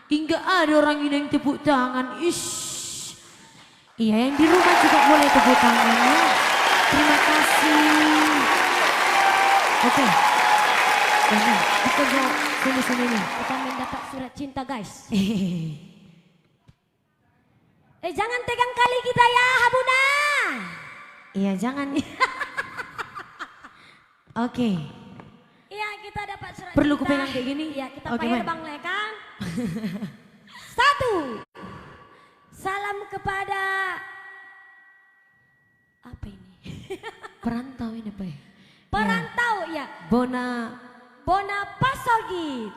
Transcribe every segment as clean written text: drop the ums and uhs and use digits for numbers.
Hingga ada orang ini yang tepuk tangan. Ish. Iya, yang di rumah juga boleh tepuk tangan ya. Terima kasih. Oke. Ini kita sini nih. Kita mendapat surat cinta guys. Jangan tegang kali kita ya Habuna. Iya jangan. Oke. Iya kita dapat surat Perlu cinta. kupegang kayak gini? Iya kita Oke, bayar Man. bang lekan. 1. Salam kepada apa ini? Perantau ini Pak. Perantau ya. Bona Pasogi.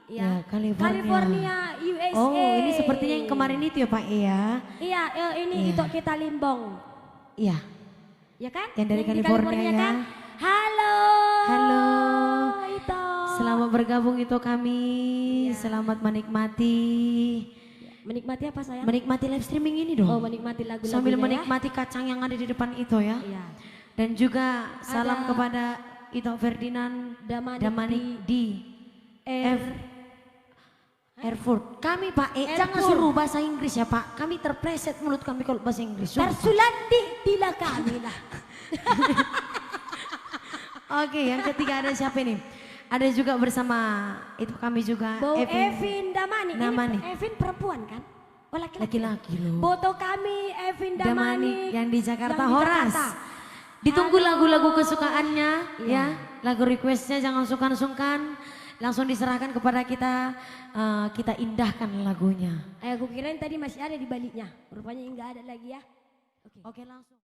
Ya, California. California, USA. Oh, ini sepertinya yang kemarin itu ya Pak ya. Iya, ini itu kita limbong. Iya. Ya kan? Yang dari di California ya. kan? Halo. Halo. Itu. Selamat bergabung itu kami. Ya. Selamat menikmati. Menikmati apa sayang? Menikmati live streaming ini dong. Oh, menikmati lagu-lagunya Sambil ya. menikmati kacang yang ada di depan itu ya. Iya. Dan juga salam Ada kepada Ito Ferdinand Damanik di Erfurt. Kami Pak jangan Erfurt. suruh bahasa Inggris ya Pak. Kami terpleset mulut kami kalau bahasa Inggris. Sumpah. Tersulandi bila kami lah. Oke, yang ketiga ada siapa ini? Ada juga bersama itu kami juga Bau Evin Damani. Damani. Ini Evin perempuan kan? Oh laki-laki. Laki-laki loh. Foto kami Evin Damani. Yang di Jakarta yang di Horas. Jakarta. Ditunggu Halo. lagu-lagu kesukaannya Iya. ya. Lagu requestnya jangan sungkan-sungkan. Langsung diserahkan kepada kita. Kita indahkan lagunya. Aku kirain tadi masih ada di baliknya. Rupanya enggak ada lagi ya. Oke langsung.